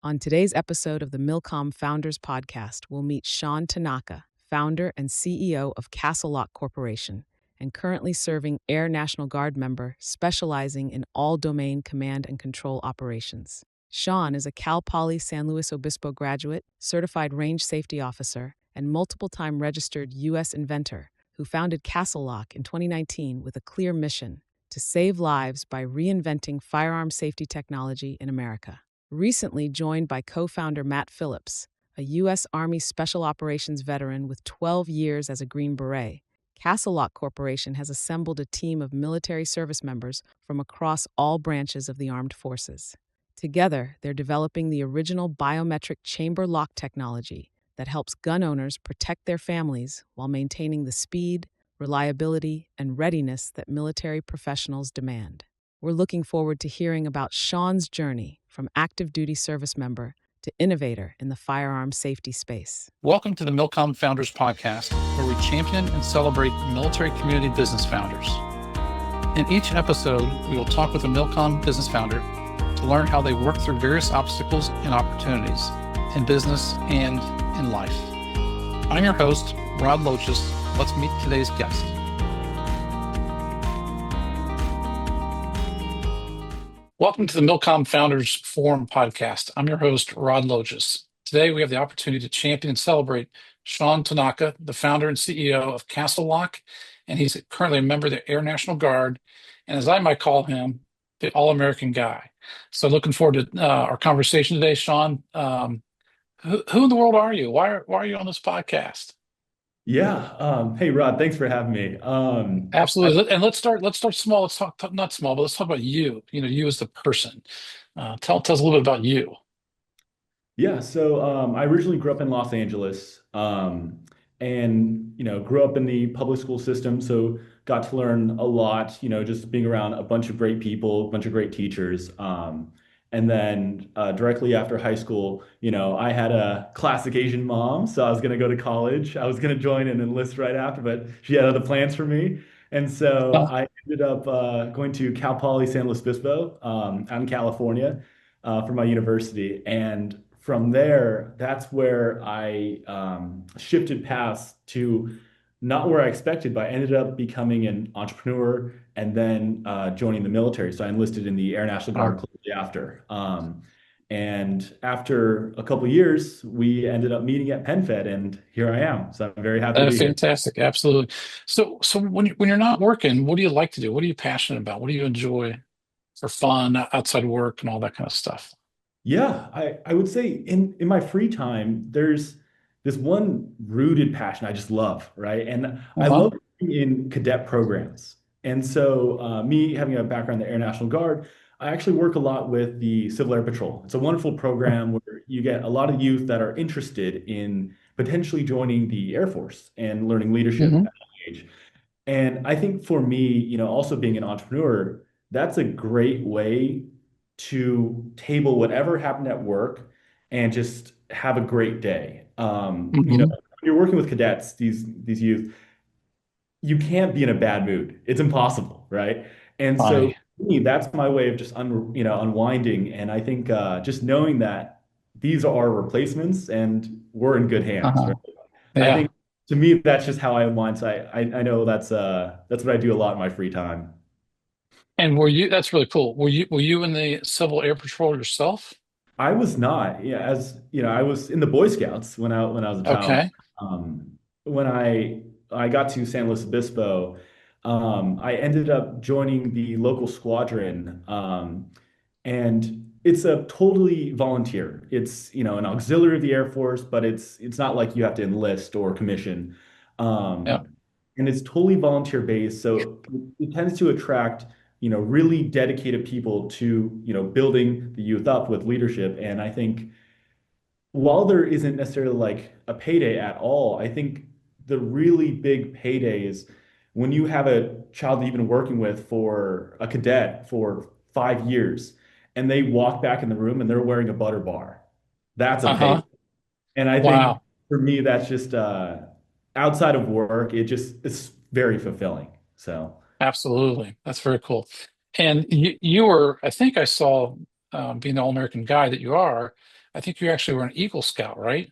On today's episode of the MilCom Founders Podcast, we'll meet Shaun Tanaka, founder and CEO of CastleLock Corporation, and currently serving Air National Guard member specializing in all-domain command and control operations. Shaun is a Cal Poly San Luis Obispo graduate, certified range safety officer, and multiple-time registered U.S. inventor who founded CastleLock in 2019 with a clear mission to save lives by reinventing firearm safety technology in America. Recently joined by co-founder Matt Phillips, a U.S. Army Special Operations veteran with 12 years as a Green Beret, CastleLock Corporation has assembled a team of military service members from across all branches of the armed forces. Together, they're developing the original biometric chamber lock technology that helps gun owners protect their families while maintaining the speed, reliability, and readiness that military professionals demand. We're looking forward to hearing about Shaun's journey from active duty service member to innovator in the firearm safety space. Welcome to the MilCom Founders Podcast, where we champion and celebrate military community business founders. In each episode, we will talk with a MilCom business founder to learn how they work through various obstacles and opportunities in business and in life. I'm your host, Rod Loches. Let's meet today's guest. Welcome to the MilCom Founders Forum podcast. I'm your host, Rod Loches. Today, we have the opportunity to champion and celebrate Shaun Tanaka, the founder and CEO of CastleLock, and he's currently a member of the Air National Guard, and as I might call him, the all-American guy. So looking forward to our conversation today, Shaun. Who in the world are you? Why are you on this podcast? Yeah. Hey, Rod, thanks for having me. Absolutely. And let's start small. Let's talk not small, but let's talk about you. You as the person. Tell us a little bit about you. Yeah. So I originally grew up in Los Angeles, and grew up in the public school system. So got to learn a lot. Just being around a bunch of great people, a bunch of great teachers. And then directly after high school, I had a classic Asian mom, so I was going to go to college. I was going to join and enlist right after, but she had other plans for me. And so Oh, I ended up going to Cal Poly San Luis Obispo out in California for my university. And from there, that's where I shifted paths to not where I expected, but I ended up becoming an entrepreneur and then joining the military. So I enlisted in the Air National Guard wow. closely after. And after a couple of years, we ended up meeting at PenFed, and here I am. So I'm very happy to be here. Fantastic. Absolutely. So when you're not working, what do you like to do? What are you passionate about? What do you enjoy for fun outside of work and all that kind of stuff? Yeah, I would say in my free time, there's this one rooted passion I just love, right? And I Uh-huh. love being in cadet programs. And so, me having a background in the Air National Guard, I actually work a lot with the Civil Air Patrol. It's a wonderful program where you get a lot of youth that are interested in potentially joining the Air Force and learning leadership at Hmm. that age. And I think for me, also being an entrepreneur, that's a great way to table whatever happened at work and just have a great day. Hmm. When you're working with cadets, these youth, you can't be in a bad mood. It's impossible, right? And so Funny. for me, that's my way of just unwinding. And I think just knowing that these are our replacements and we're in good hands, Uh-huh. right? I Yeah. think to me that's just how I unwind. So I know that's what I do a lot in my free time. And that's really cool. Were you in the Civil Air Patrol yourself? I was not. Yeah, as you know, I was in the Boy Scouts when I was a child. Okay. When I got to San Luis Obispo, I ended up joining the local squadron, and it's a totally volunteer. It's an auxiliary of the Air Force, but it's not like you have to enlist or commission. Yeah. Um, and it's totally volunteer based, so it tends to attract really dedicated people to building the youth up with leadership. And I think while there isn't necessarily like a payday at all, I think the really big payday is when you have a child that you've been working with for a cadet for 5 years and they walk back in the room and they're wearing a butter bar. That's a pay. Uh-huh. And I think Wow. for me, that's just outside of work, it's very fulfilling. So. Absolutely. That's very cool. And you were, I think I saw, being the all-American guy that you are, I think you actually were an Eagle Scout, right?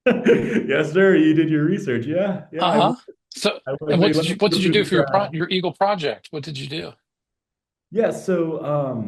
Yes, sir. You did your research. Yeah, yeah. Uh-huh. So, I was and able to what go did you through do the for track. your Eagle project? What did you do? Yeah, so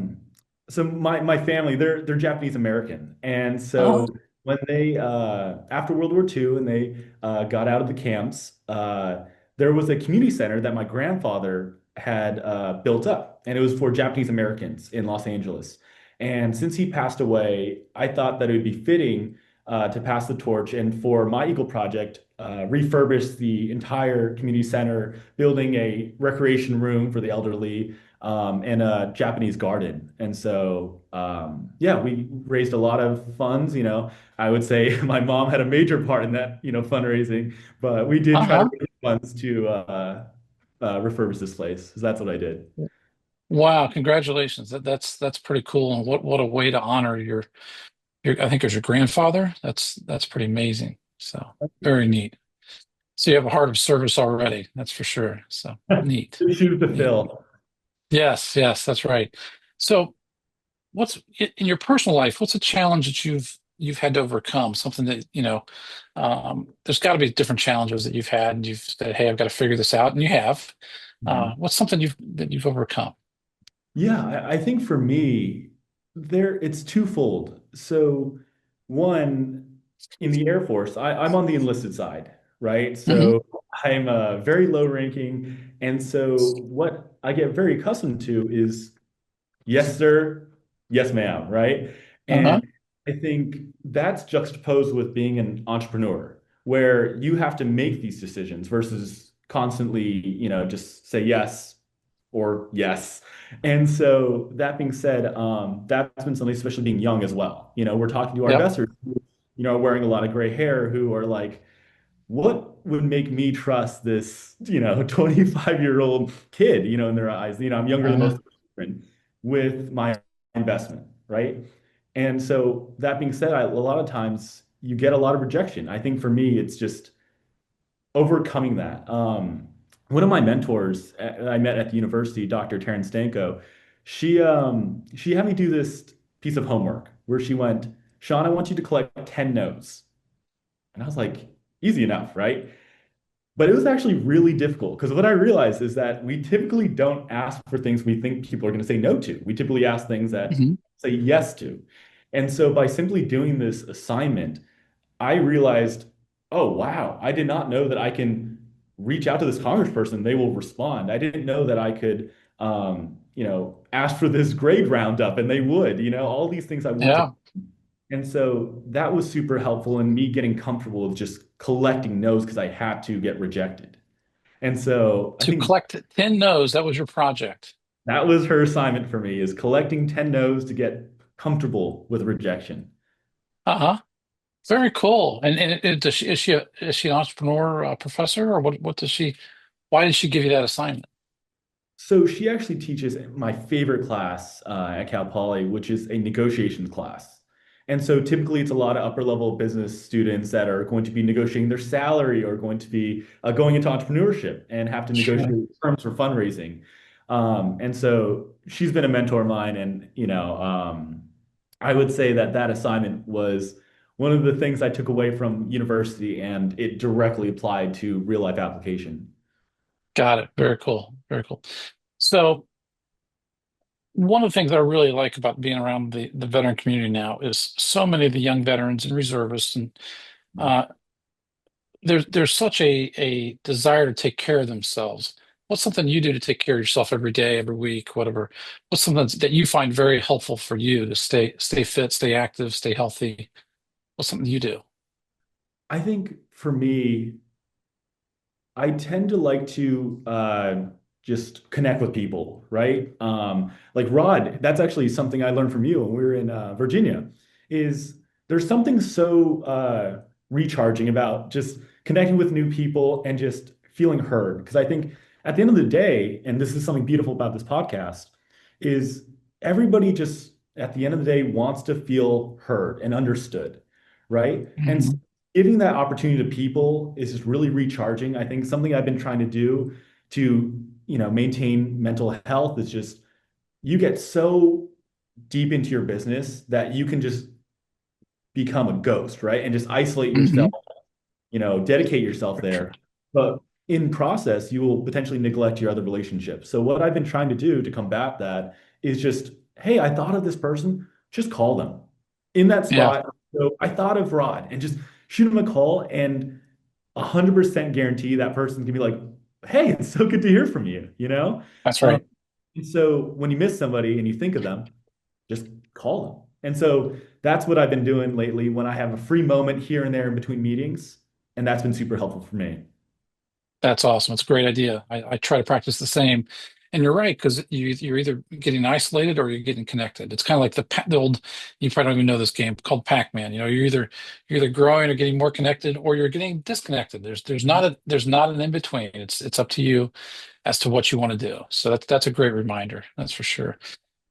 my family, they're Japanese American. And Uh-huh. so when they after World War II and they got out of the camps, there was a community center that my grandfather had built up, and it was for Japanese Americans in Los Angeles. And since he passed away, I thought that it would be fitting to pass the torch and for my Eagle project, refurbish the entire community center, building a recreation room for the elderly and a Japanese garden. And so, yeah, we raised a lot of funds. I would say my mom had a major part in that, fundraising, but we did try to Uh-huh. raise funds to refurbish this place. So that's what I did. Wow, congratulations. That's pretty cool. And what a way to honor your I think it was your grandfather. That's pretty amazing. So very neat. So you have a heart of service already, that's for sure. So neat. Good shoes to Neat. fill. Yes, yes, that's right. So what's in your personal life, what's a challenge that you've had to overcome? Something that, there's got to be different challenges that you've had and you've said, hey, I've got to figure this out, and you have. Mhm. What's something you've overcome? Yeah, I think for me, it's twofold. So, one, in the Air Force, I'm on the enlisted side, right? Hmm. So I'm very low ranking. And so what I get very accustomed to is yes, sir, yes, ma'am, right? Uh-huh. And I think that's juxtaposed with being an entrepreneur, where you have to make these decisions versus constantly, just say yes or yes. And so that being said, that's been something, especially being young as well. We're talking to our Yep. investors who, are wearing a lot of gray hair who are like, what would make me trust this, 25-year-old kid, in their eyes? I'm younger than most Uh-huh. of the children with my investment, right? And so that being said, a lot of times you get a lot of rejection. I think for me, it's just overcoming that. One of my mentors I met at the university, Dr. Taryn Stanko, she had me do this piece of homework where she went, Sean, I want you to collect 10 no's. And I was like, easy enough, right? But it was actually really difficult because what I realized is that we typically don't ask for things we think people are going to say no to. We typically ask things that Hmm. say yes to. And so by simply doing this assignment, I realized, oh, wow, I did not know that I can reach out to this congressperson. They will respond. I didn't know that I could, ask for this grade roundup and they would, all these things I wanted. Yeah. And so that was super helpful in me getting comfortable with just collecting no's because I had to get rejected. And so I To think collect 10 no's, that was your project. that was her assignment for me is collecting 10 no's to get comfortable with rejection. Uh-huh. Very cool. And is she an entrepreneur professor, or what does she, why did she give you that assignment? So she actually teaches my favorite class at Cal Poly, which is a negotiations class. And so typically it's a lot of upper level business students that are going to be negotiating their salary or going to be going into entrepreneurship and have to Sure. negotiate terms for fundraising. And so she's been a mentor of mine. And, I would say that that assignment was one of the things I took away from university and it directly applied to real life application. Got it. Very cool. Very cool. So one of the things that I really like about being around the veteran community now is so many of the young veterans and reservists, and uh, there's such a desire to take care of themselves. What's something you do to take care of yourself every day, every week, whatever? What's something that you find very helpful for you to stay fit, stay active, stay healthy? What's something you do? I think for me, I tend to like to just connect with people, right? Like Rod, that's actually something I learned from you when we were in Virginia, is there's something so recharging about just connecting with new people and just feeling heard. Because I think at the end of the day, and this is something beautiful about this podcast, is everybody just at the end of the day wants to feel heard and understood, right? And Mhm. giving that opportunity to people is just really recharging. I think something I've been trying to do to, maintain mental health is just you get so deep into your business that you can just become a ghost, right? And just isolate yourself, Hmm. dedicate yourself there. But in process, you will potentially neglect your other relationships. So what I've been trying to do to combat that is just, hey, I thought of this person, just call them in that Yeah, spot. So I thought of Rod and just shoot him a call and 100% guarantee that person can be like, hey, it's so good to hear from you, you know? that's Um, right. and so when you miss somebody and you think of them, just call them. And so that's what I've been doing lately when I have a free moment here and there in between meetings. And that's been super helpful for me. That's awesome. It's a great idea. I try to practice the same. And you're right, because you're either getting isolated or you're getting connected. It's kind of like the old, you probably don't even know this game called Pac-Man. You're either growing or getting more connected, or you're getting disconnected. There's not an in between. It's up to you as to what you want to do. So that's a great reminder. That's for sure.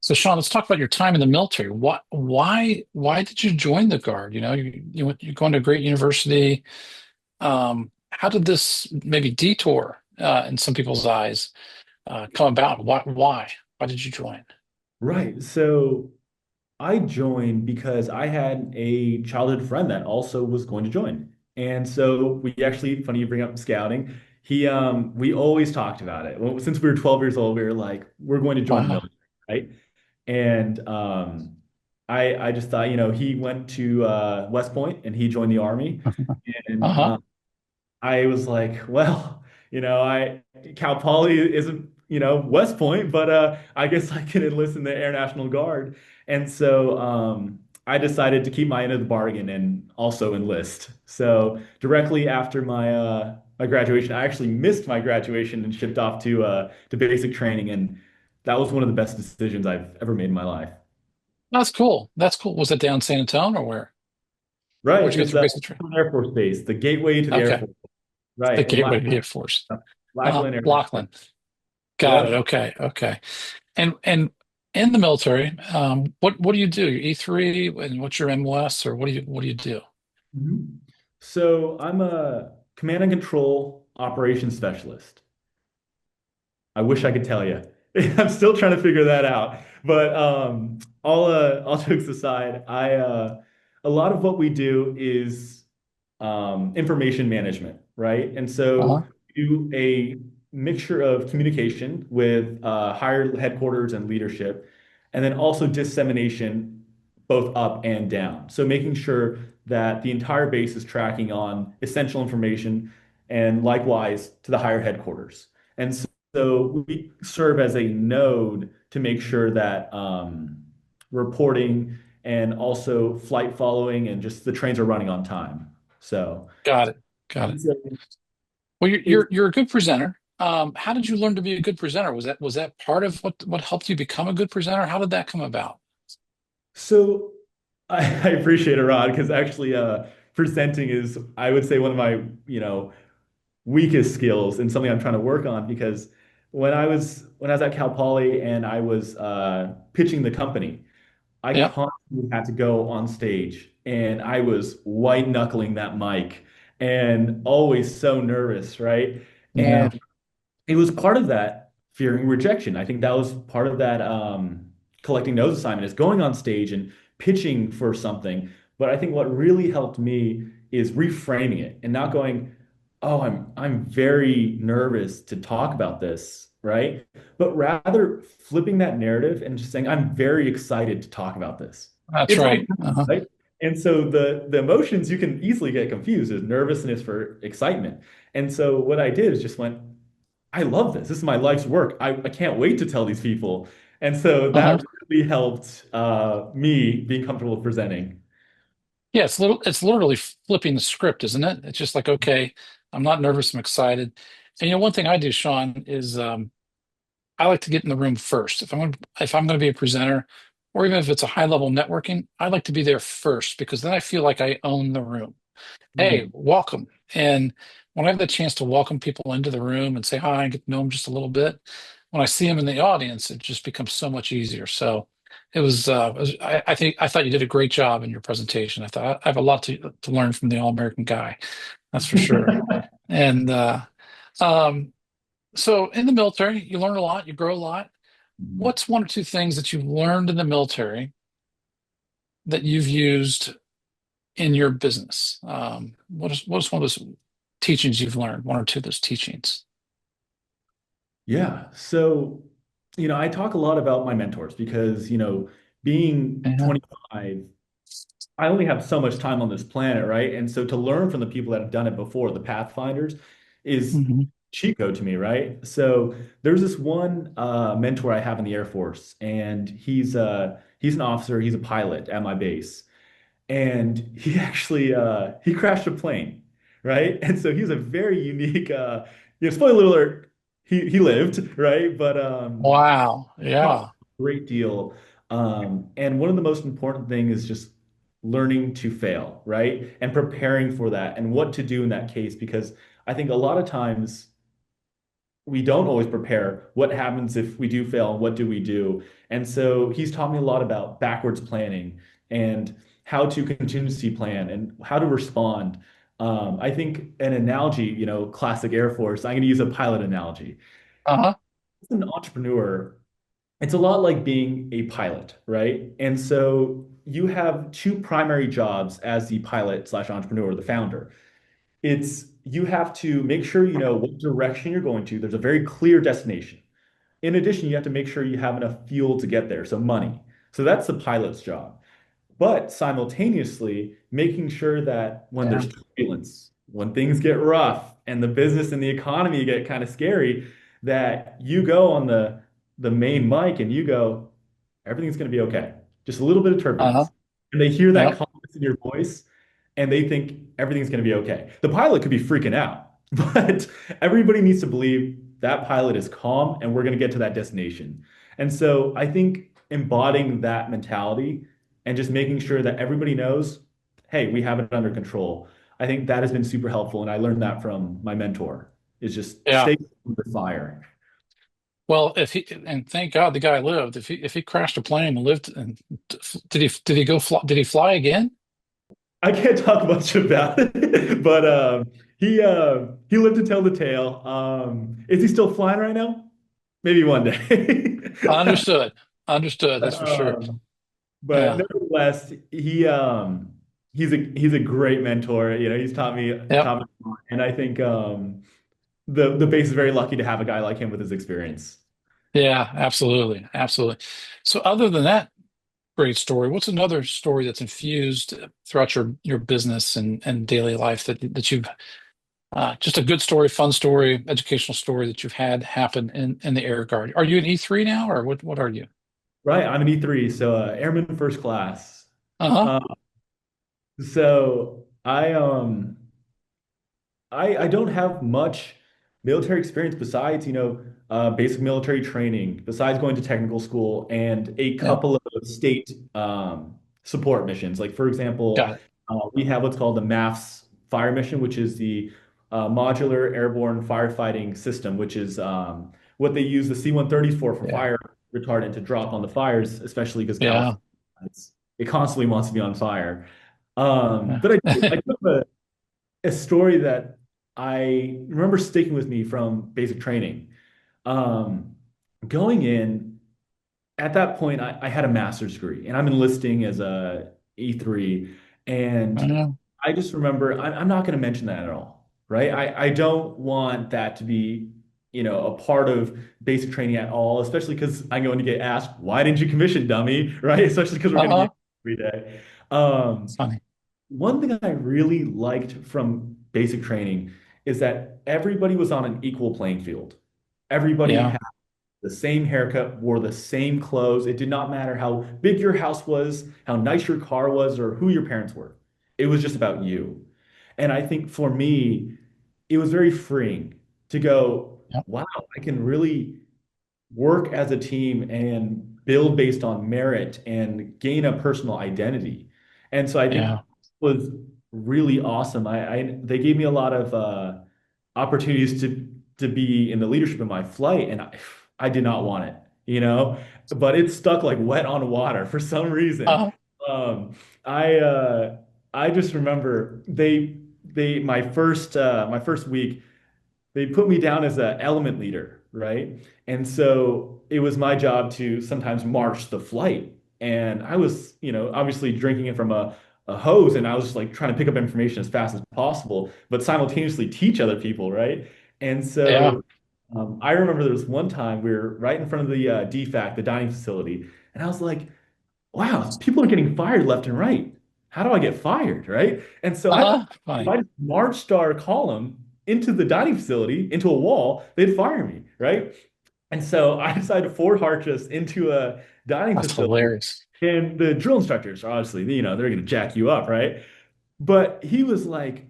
So Shaun, let's talk about your time in the military. Why did you join the Guard? You're going to a great university. How did this maybe detour in some people's eyes come about? Why did you join? Right. So I joined because I had a childhood friend that also was going to join. And so we actually, funny you bring up scouting. We always talked about it. Well, since we were 12 years old, we were like, we're going to join the Wow. military, right? And I just thought, he went to West Point and he joined the Army. And Uh-huh. I was like, well, Cal Poly isn't, West Point, but I guess I can enlist in the Air National Guard. And so I decided to keep my end of the bargain and also enlist. So directly after my graduation, I actually missed my graduation and shipped off to basic training, and that was one of the best decisions I've ever made in my life. That's cool. That's cool. Was it down San Antonio or where? Right, Where'd you go it's through basic training? Air Force Base, the gateway to the Air Okay. Force. The Right, in gateway to the Air Force. Lackland Air Force. Lachlan. Got it. Yep. Okay. Okay. And in the military, what do you do? Your E3 and what's your MOS, or what do you do? Mhm. So I'm a command and control operations specialist. I wish I could tell you. I'm still trying to figure that out. But all jokes aside, I a lot of what we do is information management, right? And so Uh-huh. we do a mixture of communication with higher headquarters and leadership, and then also dissemination both up and down. So making sure that the entire base is tracking on essential information and likewise to the higher headquarters. And so we serve as a node to make sure that reporting and also flight following and just the trains are running on time. So Got it. Got it. it's a, Well, you're it's you're you're a good presenter. How did you learn to be a good presenter? Was that part of what helped you become a good presenter? How did that come about? so I appreciate it, Rod, because actually presenting is I would say one of my, weakest skills and something I'm trying to work on because when I was at Cal Poly and I was pitching the company, I Yep. constantly had to go on stage and I was white knuckling that mic and always so nervous, right? Yeah. And it was part of that fearing rejection. I think that was part of that collecting notes assignment is going on stage and pitching for something. But I think what really helped me is reframing it and not going, "Oh, I'm very nervous to talk about this," right? But rather flipping that narrative and just saying, "I'm very excited to talk about this." That's It's all right. Uh-huh. right. And so the emotions you can easily get confused as nervousness for excitement. And so what I did is just went, I love this. This is my life's work. I can't wait to tell these people. And so Uh-huh. that really helped me being comfortable with presenting. Yeah, it's literally flipping the script, isn't it? It's just like, okay, I'm not nervous, I'm excited. And one thing I do, Shaun, is I like to get in the room first. If I'm going to be a presenter, or even if it's a high level networking, I like to be there first because then I feel like I own the room. Hey, Mhm. welcome. And when I have the chance to welcome people into the room and say hi and get to know them just a little bit, when I see them in the audience, it just becomes so much easier. So I thought you did a great job in your presentation. I thought I have a lot to learn from the All-American guy. That's for sure. And um, so in the military, you learn a lot, you grow a lot. What's one or two things that you've learned in the military that you've used in your business? What is one of those teachings you've learned? One or two of those teachings? Yeah. So, I talk a lot about my mentors because, being Yeah. 25, I only have so much time on this planet, right? And so to learn from the people that have done it before, the pathfinders, is Hmm. cheat code to me, right? So there's this one mentor I have in the Air Force, and he's an officer, he's a pilot at my base, and he actually he crashed a plane, right? And so he's a very unique. Spoiler alert, he lived, right? But Wow. taught Yeah. a great deal. And one of the most important things is just learning to fail, right? And preparing for that and what to do in that case, because I think a lot of times we don't always prepare what happens if we do fail, what do we do? And so he's taught me a lot about backwards planning and how to contingency plan and how to respond. I think an analogy, classic Air Force, I'm going to use a pilot analogy. Uh-huh. As an entrepreneur, it's a lot like being a pilot, right? And so you have two primary jobs as the pilot slash entrepreneur, the founder. It's you have to make sure you know what direction you're going to. There's a very clear destination. In addition, you have to make sure you have enough fuel to get there, so money. So that's the pilot's job. But simultaneously, making sure that when Yeah. there's turbulence, when things get rough and the business and the economy get kind of scary, that you go on the main mic and you go, everything's going to be okay. Just a little bit of Uh-huh. turbulence. And they hear that Yep. confidence in your voice and they think everything's going to be okay. The pilot could be freaking out, but everybody needs to believe that pilot is calm and we're going to get to that destination. And so I think embodying that mentality and just making sure that everybody knows, hey, we have it under control. I think that has been super helpful. And I learned that from my mentor is just Yeah. stay under fire. Well, if he and thank God the guy lived. If he crashed a plane and lived, and did he go fly? Did he fly again? I can't talk much about it, but he lived to tell the tale. Is he still flying right now? Maybe one day. Understood. Understood. That's for sure. Um, but Yeah. nevertheless, he's a great mentor. He's Yep. taught me a lot. And I think the base is very lucky to have a guy like him with his experience. Yeah. Absolutely. Absolutely. So, other than that great story, what's another story that's infused throughout your business and daily life that you've just a good story, fun story, educational story that you've had happen in the Air Guard? Are you an E3 now, or what are you? Right, I'm an E3, so Airman First Class. Uh-huh. Uh, so I don't have much military experience besides, basic military training, besides going to technical school and a Yep. couple of state support missions. Like, for example, Got it. we have what's called the MAFS fire mission, which is the modular airborne firefighting system, which is what they use the C-130s for Yeah. fire retardant to drop on the fires, especially because California, Yeah. it constantly wants to be on fire. Yeah. But I do have a story that I remember sticking with me from basic training. Um, Going in at that point, I had a master's degree, and I'm enlisting as a E3, and Yeah. I just remember I'm not going to mention that at all, right? I don't want that to be, a part of basic training at all, especially because I'm going to get asked, "Why didn't you commission, dummy?" Right? Especially because we're going to use Uh-huh. it every day. Um, Funny. One thing I really liked from basic training is that everybody was on an equal playing field. Everybody Yeah. had the same haircut, wore the same clothes. It did not matter how big your house was, how nice your car was, or who your parents were. It was just about you. And I think for me, it was very freeing to go, Yep. wow, I can really work as a team and build based on merit and gain a personal identity. And so I think it Yeah. was really awesome. They gave me a lot of opportunities to be in the leadership of my flight, and I did not want it, but it stuck like wet on water for some reason. Uh-huh. Um, I I just remember they my first week they put me down as an element leader, right? And so it was my job to sometimes march the flight. And I was, obviously drinking it from a hose and I was just like trying to pick up information as fast as possible, but simultaneously teach other people, right? And Yeah. so I remember there was one time we were right in front of the DFAC, the dining facility, and I was like, wow, people are getting fired left and right. How do I get fired, right? And so I thought if Funny. I just marched our column into the dining facility, into a wall, they'd fire me, right? And so I decided to forward march us into a dining That's facility. hilarious. And the drill instructors, obviously, they're going to jack you up, right? But he was like,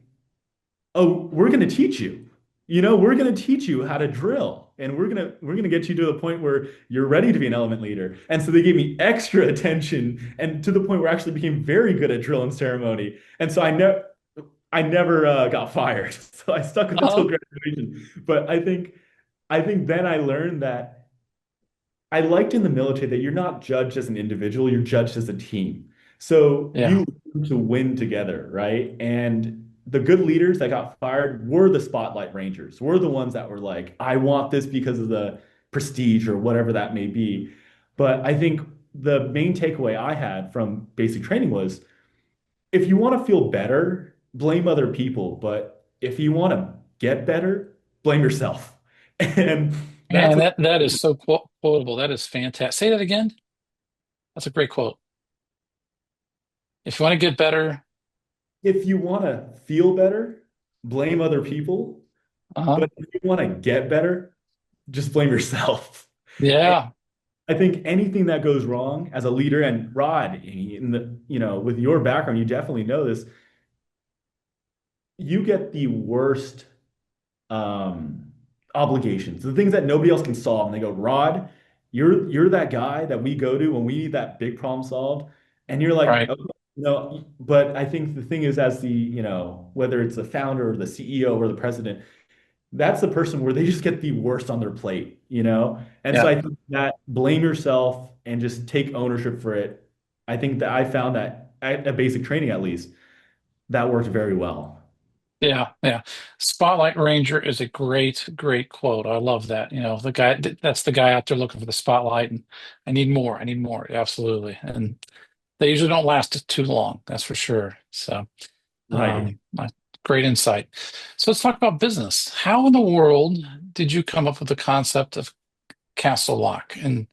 oh, we're going to teach you. We're going to teach you how to drill. And we're going to get you to the point where you're ready to be an element leader. And so they gave me extra attention and to the point where I actually became very good at drill and ceremony. And so I never got fired. So I stuck with it till Oh, graduation. But I think then I learned that I liked in the military that you're not judged as an individual, you're judged as a team. So yeah. you learn to win together, right? And the good leaders that got fired were the spotlight rangers, were the ones that were like, I want this because of the prestige or whatever that may be. But I think the main takeaway I had from basic training was if you want to feel better, blame other people. But if you want to get better, blame yourself. And that's Man, that is so quotable. That is fantastic. Say that again. That's a great quote. If you want to get better, if you want to feel better, blame other people. uh-huh. But if you want to get better, just blame yourself. And Yeah. I think anything that goes wrong as a leader, and Rod, with your background, you definitely know this, you get the worst um, obligations, the things that nobody else can solve. And they go, Rod, you're that guy that we go to when we need that big problem solved. And you're like, Right. okay, but I think the thing is, as whether it's the founder or the CEO or the president, that's the person where they just get the worst on their plate. And so Yeah. I think that blame yourself and just take ownership for it. I think that I found that at basic training, at least, that worked very well. Yeah. Yeah. Spotlight Ranger is a great, great quote. I love that. The guy that's the guy out there looking for the spotlight and I need more. I need more. Absolutely. And they usually don't last too long. That's for sure. So, Right. uh, great insight. So let's talk about business. How in the world did you come up with the concept of Castle Lock? And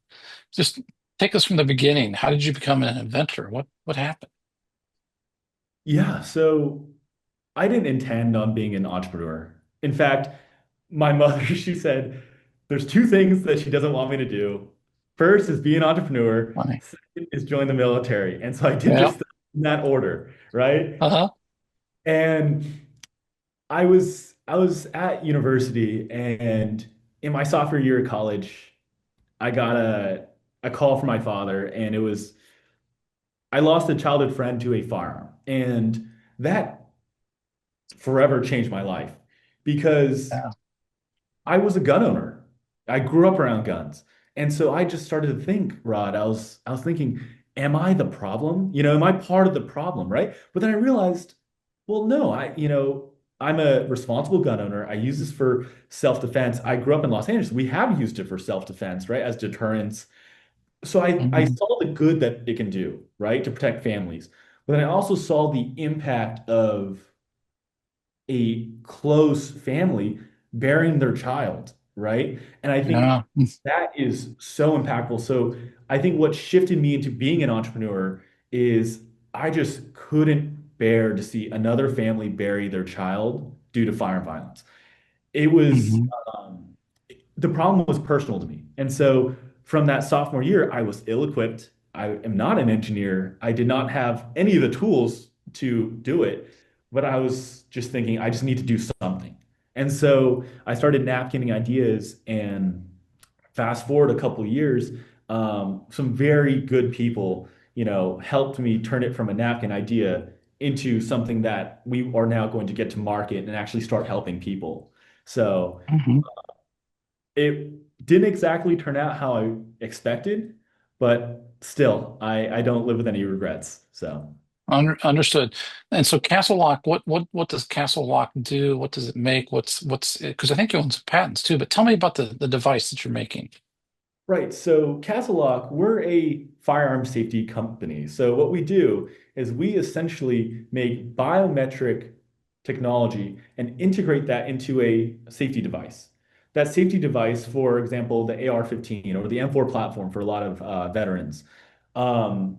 just take us from the beginning. How did you become an inventor? What happened? Yeah. So I didn't intend on being an entrepreneur. In fact, my mother, she said, there's two things that she doesn't want me to do. First is be an entrepreneur. Funny. Second is join the military. And so I did Yeah. just in that order, right? Uh-huh. And I was at university and in my sophomore year of college, I got a call from my father and it was I lost a childhood friend to a firearm. And that forever changed my life because Yeah. I was a gun owner. I grew up around guns. And so I just started to think, Rod, I was thinking, am I the problem? Am I part of the problem, right? But then I realized, well, no, I'm a responsible gun owner. I use this for self-defense. I grew up in Los Angeles. We have used it for self-defense, right? As deterrence. So I Hmm. saw the good that it can do, right? To protect families. But then I also saw the impact of a close family burying their child, right? And I think Yeah. that is so impactful. So I think what shifted me into being an entrepreneur is I just couldn't bear to see another family bury their child due to fire violence. It was Hmm. um, the problem was personal to me. And so from that sophomore year, I was ill-equipped. I am not an engineer. I did not have any of the tools to do it, but I was just thinking, I just need to do something. And so I started napkinning ideas and fast forward a couple of years, some very good people, helped me turn it from a napkin idea into something that we are now going to get to market and actually start helping people. So Hmm. it didn't exactly turn out how I expected, but still, I don't live with any regrets. So, Understood. And so Castle Lock, what does Castle Lock do? What does it make? What's because I think you own some patents too, but tell me about the device that you're making. Right. So CastleLock, we're a firearm safety company. So what we do is we essentially make biometric technology and integrate that into a safety device. That safety device, for example, the AR-15 or the M4 platform for a lot of veterans. Um,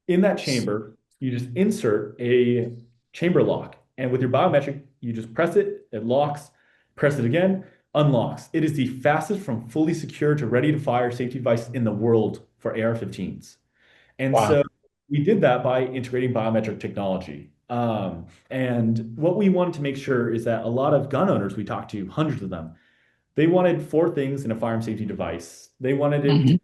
in that chamber, you just insert a chamber lock. And with your biometric, you just press it, it locks, press it again, unlocks. It is the fastest from fully secure to ready to fire safety device in the world for AR-15s. And Wow. so we did that by integrating biometric technology. And what we wanted to make sure is that a lot of gun owners we talked to, hundreds of them, they wanted four things in a firearm safety device. They wanted it to Hmm. be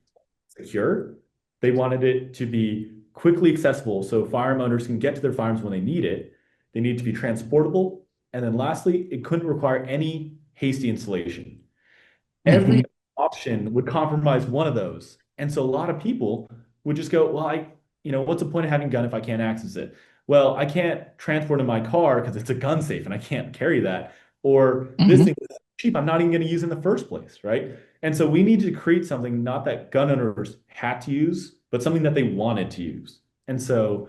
secure. They wanted it to be quickly accessible so firearm owners can get to their firearms when they need it. They need to be transportable. And then lastly, it couldn't require any hasty installation. Every Hmm. option would compromise one of those. And so a lot of people would just go, well, what's the point of having a gun if I can't access it? Well, I can't transport in my car because it's a gun safe and I can't carry that. Or this Hmm. thing is cheap, I'm not even going to use in the first place, right? And so we need to create something not that gun owners had to use, but something that they wanted to use. And so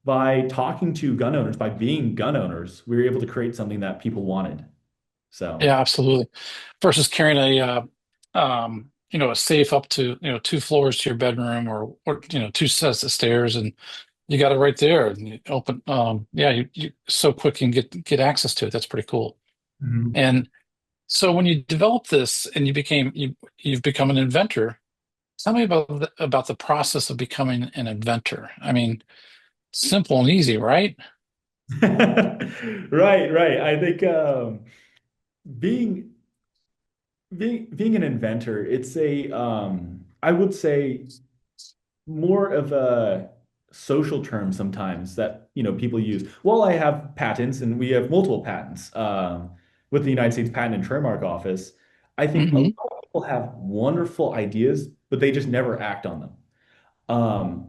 by talking to gun owners, by being gun owners, we were able to create something that people wanted. So. Yeah, absolutely. Versus carrying a safe up to, two floors to your bedroom or two sets of stairs and you got it right there and you open, yeah, you so quick you can get access to it. That's pretty cool. Mhm. And so when you developed this and you've become an inventor, tell me about the process of becoming an inventor. I mean, simple and easy, right? Right, right. I think being being an inventor, it's a I would say more of a social term sometimes that people use. Well, I have patents and we have multiple patents with the United States Patent and Trademark Office. I think a lot Hmm. of people have wonderful ideas, but they just never act on them.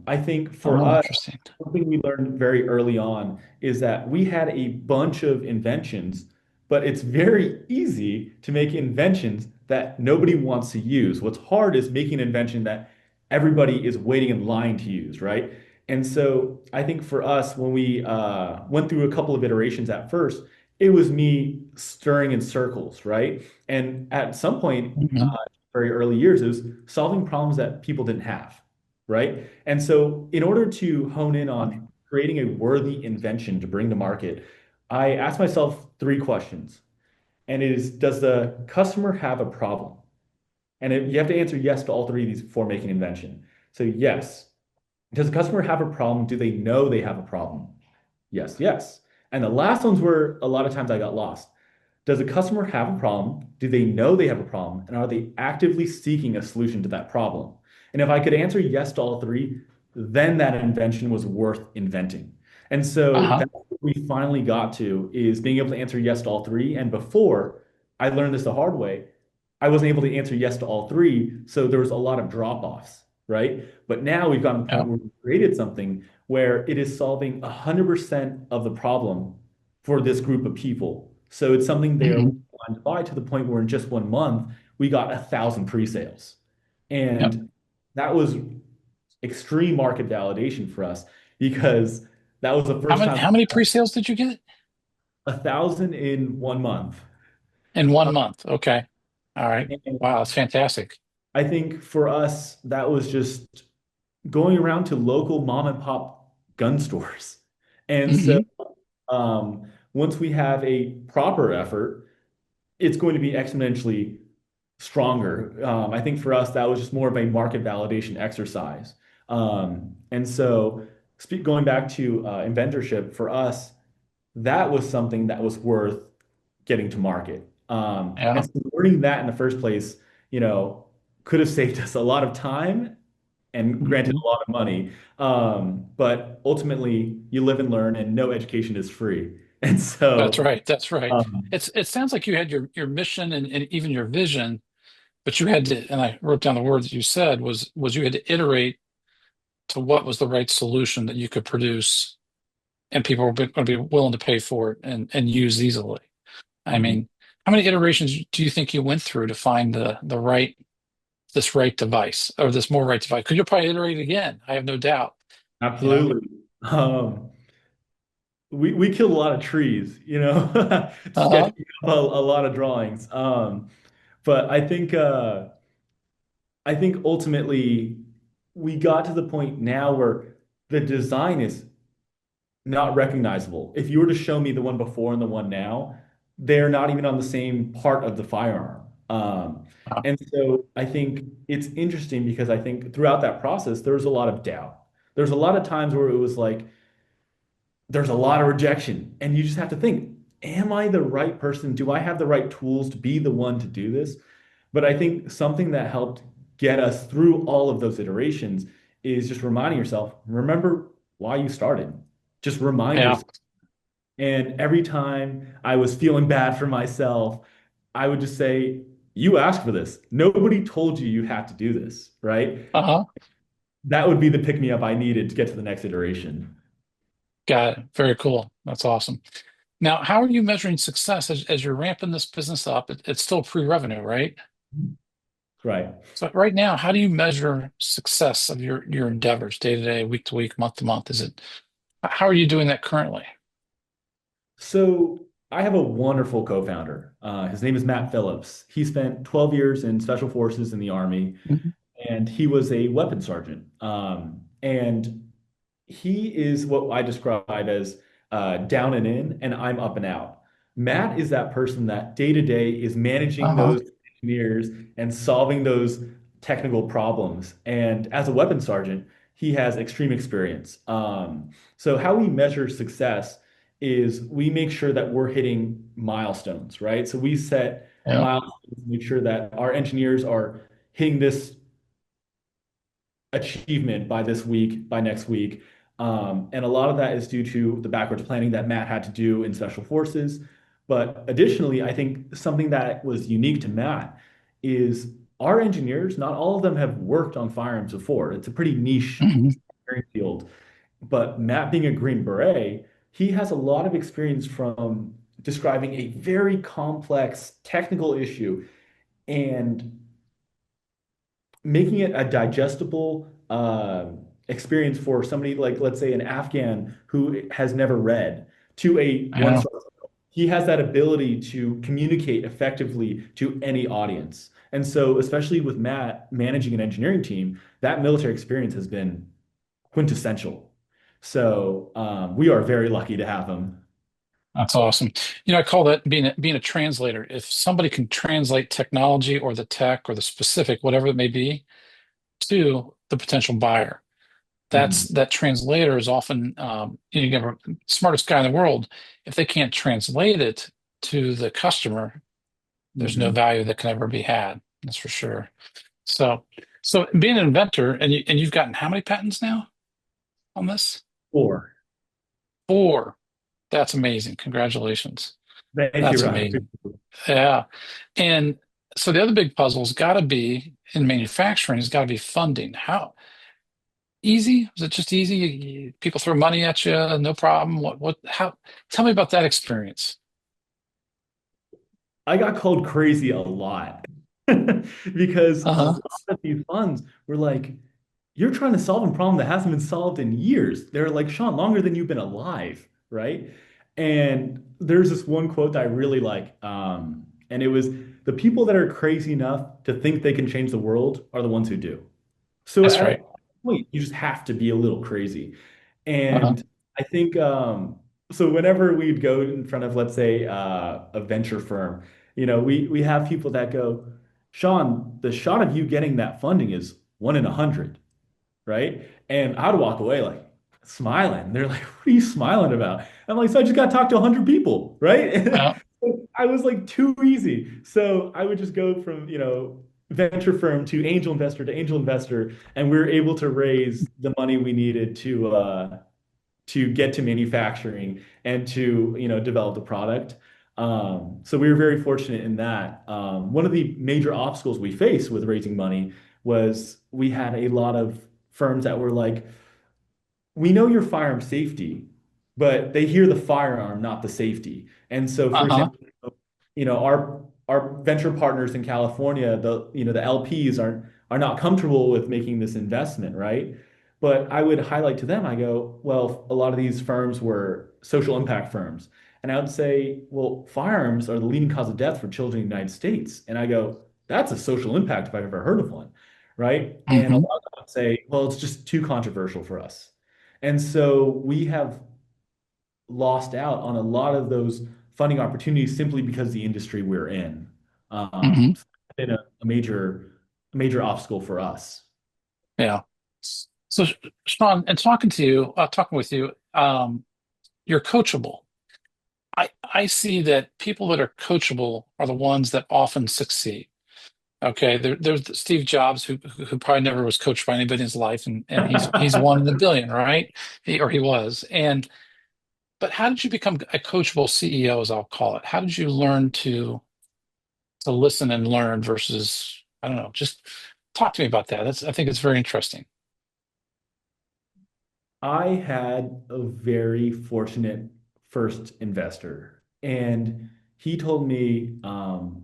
I think for Oh, us, interesting. something we learned very early on is that we had a bunch of inventions, but it's very easy to make inventions that nobody wants to use. What's hard is making an invention that everybody is waiting in line to use, right? And so I think for us, when we went through a couple of iterations at first, it was me stirring in circles, right? And at some point, Hmm. very early years, it was solving problems that people didn't have, right? And so, in order to hone in on creating a worthy invention to bring to market, I asked myself three questions. And it is, does the customer have a problem? And you have to answer yes to all three of these before making an invention. So, yes. Does the customer have a problem? Do they know they have a problem? Yes, yes. And the last ones were a lot of times I got lost. Does a customer have a problem? Do they know they have a problem? And are they actively seeking a solution to that problem? And if I could answer yes to all three, then that invention was worth inventing. And so Uh-huh. that's what we finally got to is being able to answer yes to all three. And before I learned this the hard way, I wasn't able to answer yes to all three. So there was a lot of drop-offs, right? But now we've gotten to the point Yeah. where we created something where it is solving 100% of the problem for this group of people. So it's something they are Hmm. willing to buy to the point where in just 1 month, we got 1,000 pre-sales. Yep. And that was extreme market validation for us because that was the How first many time how many pre-sales did you get 1,000 in 1 month. in 1 month? Okay. All right. And Wow, that's fantastic. I think for us, that was just going around to local mom and pop gun stores. And so Hmm. once we have a proper effort, it's going to be exponentially stronger. I think for us, that was just more of a market validation exercise. And so, going back to inventorship, for us, that was something that was worth getting to market. And Yeah. so, learning that in the first place, could have saved us a lot of time and granted Hmm. a lot of money. But ultimately, you live and learn, and no education is free. And That's so, right. That's right. um, It sounds like you had your mission and even your vision, but you had to, and I wrote down the words that you said was you had to iterate to what was the right solution that you could produce and people were going to be willing to pay for it and use easily. I mhm. mean, how many iterations do you think you went through to find the right this right device or this more right device? Because you'll probably iterate again. I have no doubt. You know. Absolutely. We killed a lot of trees, Uh-huh. sketching up a lot of drawings. But I think ultimately we got to the point now where the design is not recognizable. If you were to show me the one before and the one now, they're not even on the same part of the firearm. And so I think it's interesting because I think throughout that process, there was a lot of doubt. There's a lot of times where it was like, there's a lot of rejection. And you just have to think, am I the right person? Do I have the right tools to be the one to do this? But I think something that helped get us through all of those iterations is just reminding yourself, remember why you started. Just remind Yeah. yourself. And every time I was feeling bad for myself, I would just say, you asked for this. Nobody told you you had to do this, right? Uh-huh. That would be the pick me up I needed to get to the next iteration. Got it. Very cool. That's awesome. Now, how are you measuring success as you're ramping this business up? It's still pre-revenue, right? Right. So right now, how do you measure success of your endeavors, day to day, week to week, month to month? Is it how are you doing that currently? So I have a wonderful co-founder. His name is Matt Phillips. He spent 12 years in special forces in the Army, Mhm. and he was a weapons sergeant. And he is what I describe as down and in, and I'm up and out. Matt is that person that day to day is managing Uh-huh. those engineers and solving those technical problems. And as a weapons sergeant, he has extreme experience. So how we measure success is we make sure that we're hitting milestones, right? So we set Yeah. milestones, make sure that our engineers are hitting this achievement by this week, by next week. And a lot of that is due to the backwards planning that Matt had to do in special forces. But additionally, I think something that was unique to Matt is our engineers, not all of them have worked on firearms before. It's a pretty niche Mhm. field. But Matt, being a Green Beret, he has a lot of experience from describing a very complex technical issue and making it a digestible experience for somebody like, let's say, an Afghan who has never read to a one Yeah. star. He has that ability to communicate effectively to any audience. And so, especially with Matt managing an engineering team, that military experience has been quintessential. So we are very lucky to have him. That's awesome. I call that being a translator. If somebody can translate technology or the tech or the specific, whatever it may be, to the potential buyer, Mhm. that translator is often you get the smartest guy in the world. If they can't translate it to the customer, there's no Mhm. value that can ever be had. That's for sure. So, so being an inventor, and you've gotten how many patents now on this? Four. Four. That's amazing. Congratulations. Thank you, That's Rod. amazing. Yeah. And so the other big puzzle's got to be in manufacturing has got to be funding. How easy? Was it just easy? People throw money at you, no problem. How, tell me about that experience. I got called crazy a lot because a Uh-huh. lot of these funds were like, you're trying to solve a problem that hasn't been solved in years. They're like, Sean, longer than you've been alive, right? And there's this one quote that I really like. And it was the people that are crazy enough to think they can change the world are the ones who do. So That's at a right. point, you just have to be a little crazy. Uh-huh. And I think so whenever we'd go in front of, let's say, a venture firm, we have people that go, Sean, the shot of you getting that funding is 1 in 100, right? And I'd walk away like smiling. They're like, "What are you smiling about?" I'm like, "So I just got to talk to 100 people, right?" Yeah. I was like too easy. So I would just go from, venture firm to angel investor, and we were able to raise the money we needed to get to manufacturing and to, develop the product. So we were very fortunate in that. One of the major obstacles we faced with raising money was we had a lot of firms that were like, we know your firearm safety, but they hear the firearm, not the safety. And so, for Uh-huh. example, our venture partners in California, the LPs aren't. are not comfortable with making this investment, right? But I would highlight to them, I go, well, a lot of these firms were social impact firms. And I would say, well, firearms are the leading cause of death for children in the United States. And I go, that's a social impact if I've ever heard of one, right? And a Hmm. lot of them would say, well, it's just too controversial for us. And so we have lost out on a lot of those funding opportunities simply because the industry we're in. Hmm. So it's been a major obstacle for us. Yeah. So, Sean, and talking with you, you're coachable. I see that people that are coachable are the ones that often succeed. Okay, there's Steve Jobs, who probably never was coached by anybody in his life, and he's one in a billion, right? He was. And but how did you become a coachable CEO, as I'll call it? How did you learn to listen and learn versus, I don't know, just talk to me about that. I think it's very interesting. I had a very fortunate first investor, and he told me,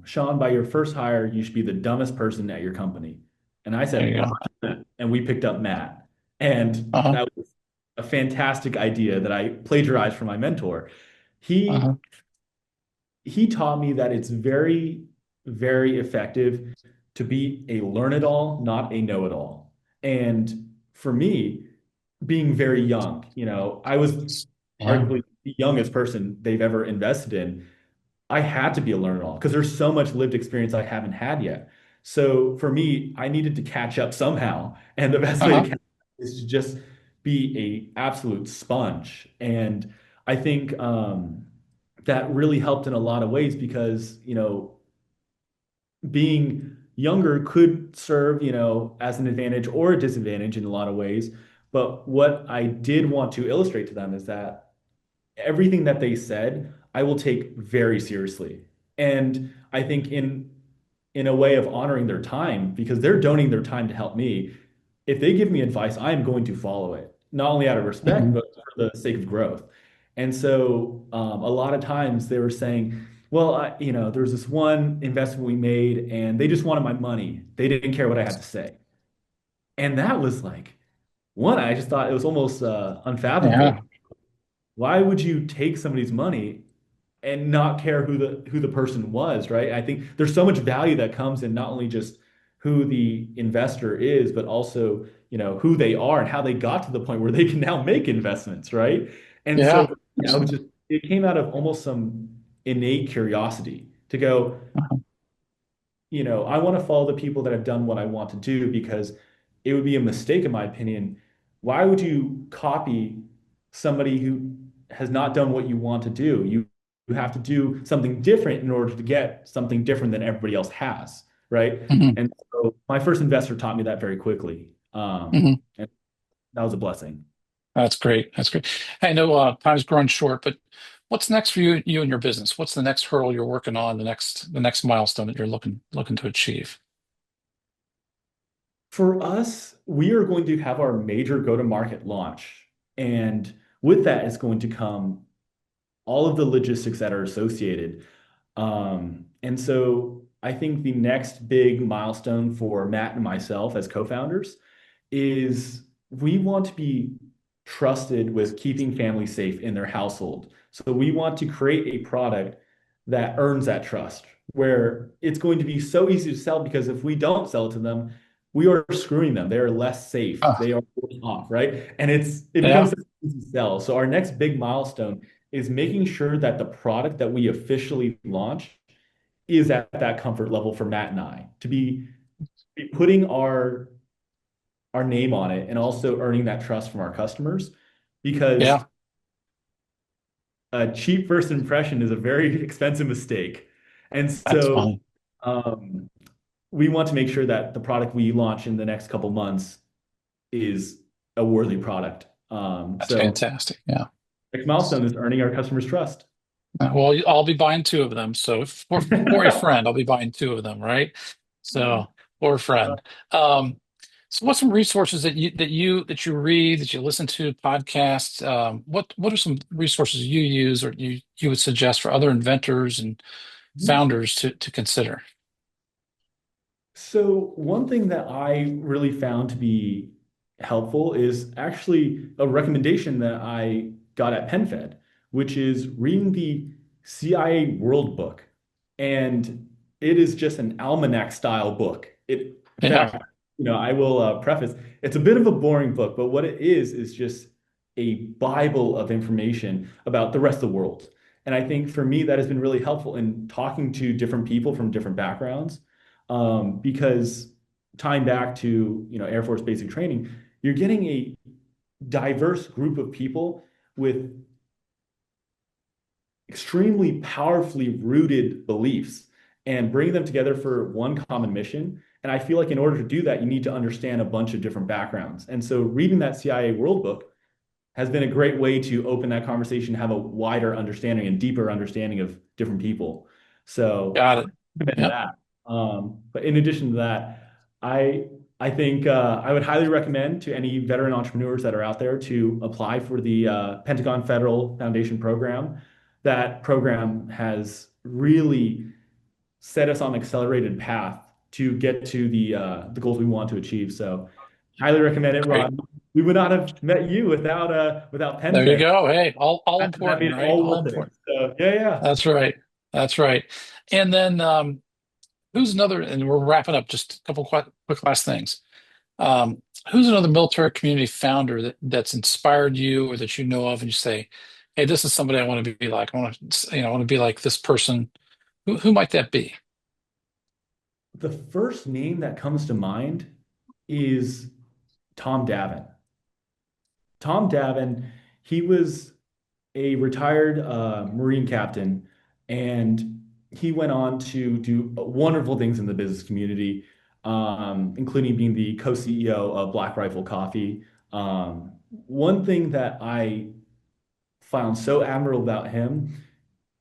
Sean, by your first hire, you should be the dumbest person at your company. And I There said, you go. 100%. And we picked up Matt. And Uh-huh. that was a fantastic idea that I plagiarized from my mentor. Uh-huh. He he taught me that it's very, very effective to be a learn-it-all, not a know-it-all. And for me, being very young, I was Yeah. arguably the youngest person they've ever invested in. I had to be a learn-it-all because there's so much lived experience I haven't had yet. So for me, I needed to catch up somehow. And the best way to Uh-huh. catch up is to just be a absolute sponge. And I think that really helped in a lot of ways because, being younger could serve, as an advantage or a disadvantage in a lot of ways. But what I did want to illustrate to them is that everything that they said, I will take very seriously. And I think in a way of honoring their time, because they're donating their time to help me, if they give me advice, I'm going to follow it, not only out of respect, Hmm. but for the sake of growth. And so a lot of times they were saying, well, there's this one investment we made and they just wanted my money. They didn't care what I had to say. And that was like, one, I just thought it was almost Yeah. unfathomable. Why would you take somebody's money and not care who the person was, right? I think there's so much value that comes in not only just who the investor is, but also, who they are and how they got to the point where they can now make investments, right? And so Yeah. I was Absolutely. just it came out of almost some innate curiosity to go, Uh-huh. I want to follow the people that have done what I want to do because it would be a mistake, in my opinion. Why would you copy somebody who has not done what you want to do? You have to do something different in order to get something different than everybody else has, right? Hmm. And so my first investor taught me that very quickly. Hmm. And that was a blessing. That's great. That's great. I know time's growing short, but what's next for you and your business? What's the next hurdle you're working on, the next milestone that you're looking to achieve? For us, we are going to have our major go-to-market launch. And with that is going to come all of the logistics that are associated. And so I think the next big milestone for Matt and myself as co-founders is we want to be trusted with keeping families safe in their household. So we want to create a product that earns that trust, where it's going to be so easy to sell because if we don't sell it to them, we are screwing them. They are less safe. Uh, They are worse off, right? And it becomes yeah. so easy to sell. So our next big milestone is making sure that the product that we officially launch is at that comfort level for Matt and I to be putting our name on it and also earning that trust from our customers because Yeah. a cheap first impression is a very expensive mistake. And That's so fine. um, we want to make sure that the product we launch in the next couple months is a worthy product. That's So fantastic. Yeah. next milestone is earning our customers' trust. Well, I'll be buying two of them. So for a friend, I'll be buying two of them, right? So for a friend. Um, so what's some resources that you read, that you listen to, podcasts? What are some resources you use or you would suggest for other inventors and founders to consider? So one thing that I really found to be helpful is actually a recommendation that I got at PenFed, which is reading the CIA World Book. And it is just an almanac style book. In Yeah, fact, I will preface, it's a bit of a boring book, but what it is just a Bible of information about the rest of the world. And I think for me, that has been really helpful in talking to different people from different backgrounds, because tying back to Air Force basic training, you're getting a diverse group of people with extremely powerfully rooted beliefs and bring them together for one common mission. And I feel like in order to do that, you need to understand a bunch of different backgrounds. And so reading that CIA World Book has been a great way to open that conversation, have a wider understanding and deeper understanding of different people. So got I it. recommend Yeah, that. But in addition to that, I I think I would highly recommend to any veteran entrepreneurs that are out there to apply for the Pentagon Federal Foundation program. That program has really set us on an accelerated path to get to the goals we want to achieve. So, highly recommend it, great. Rod. We would not have met you without There you PenFed. go. Hey, all That made important, it right? all All worth it. important. So, yeah, yeah. That's right. That's right. And then who's another, and we're wrapping up, just a couple quick last things. Who's another military community founder that's inspired you or that you know of and you say, hey, this is somebody I want to be like. I want to, I want to be like this person. Who might that be? The first name that comes to mind is Tom Davin. Tom Davin, he was a retired Marine captain, and he went on to do wonderful things in the business community, including being the co-CEO of Black Rifle Coffee. One thing that I found so admirable about him,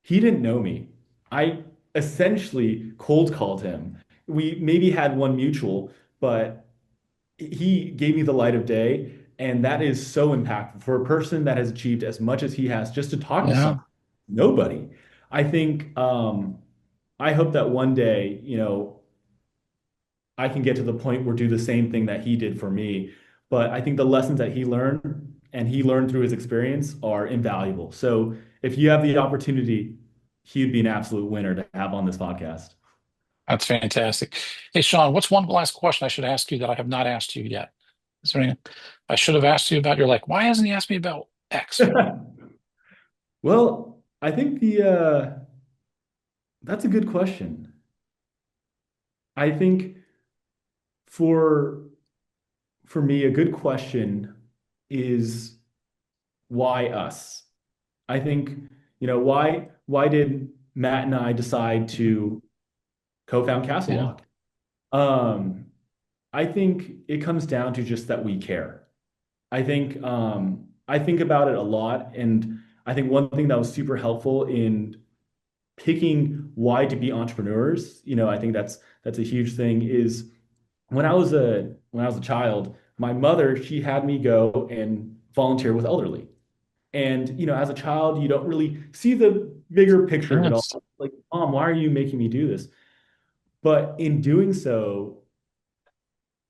he didn't know me. I essentially cold called him. We maybe had one mutual, but he gave me the light of day. And that is so impactful for a person that has achieved as much as he has, just to talk to Yeah, some nobody. I think I hope that one day, I can get to the point where do the same thing that he did for me. But I think the lessons that he learned and he learned through his experience are invaluable. So if you have the opportunity, he'd be an absolute winner to have on this podcast. that's fantastic. Hey, Shaun, what's one last question I should ask you that I have not asked you yet? Is there anything I should have asked you about? You're like, why hasn't he asked me about X? Well, I think the that's a good question. I think for for me, a good question is why us? I think, why did Matt and I decide to co-found Yeah. CastleLock? Um, I think it comes down to just that we care. I think about it a lot, and I think one thing that was super helpful in picking why to be entrepreneurs, I think that's a huge thing, is when I was a child, my mother, she had me go and volunteer with elderly. And as a child, you don't really see the bigger picture of it all. Yes. Like, Mom, why are you making me do this? But in doing so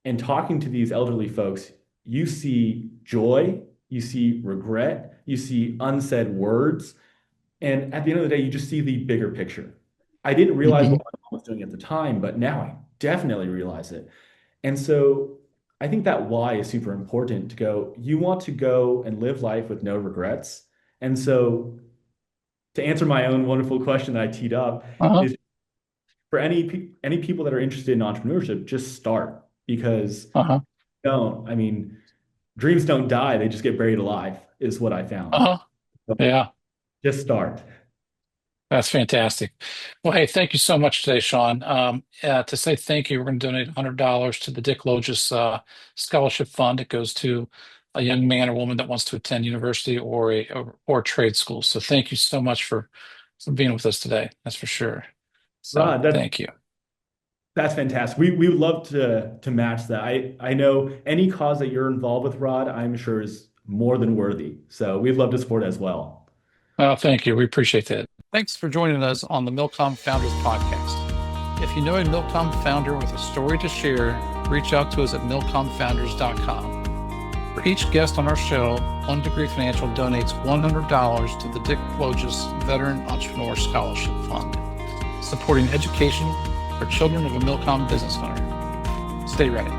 and talking to these elderly folks, you see joy, you see regret, you see unsaid words. And at the end of the day, you just see the bigger picture. I didn't realize Hmm. what my mom was doing at the time, but now I definitely realize it. And so I think that why is super important to go. You want to go and live life with no regrets. And so to answer my own wonderful question that I teed up Uh-huh. is for any people that are interested in entrepreneurship, just start because Uh-huh. I mean, dreams don't die, they just get buried alive, is what I found. Uh-huh. So Yeah. just start. That's fantastic. Well, hey, thank you so much today, Shaun. To say thank you, we're going to donate $100 to the Dick Logis Scholarship Fund. It goes to a young man or woman that wants to attend university or trade school. So thank you so much for being with us today. That's for sure. So Rod, thank you. that's fantastic. We would love to match that. I know any cause that you're involved with, Rod, I'm sure is more than worthy. So we'd love to support as well. Well, thank you. We appreciate that. Thanks for joining us on the MilCom Founders Podcast. If you know a MilCom founder with a story to share, reach out to us at milcomfounders.com. For each guest on our show, One Degree Financial donates $100 to the Dick Loges Veteran Entrepreneur Scholarship Fund, supporting education for children of a MilCom business owner. Stay ready.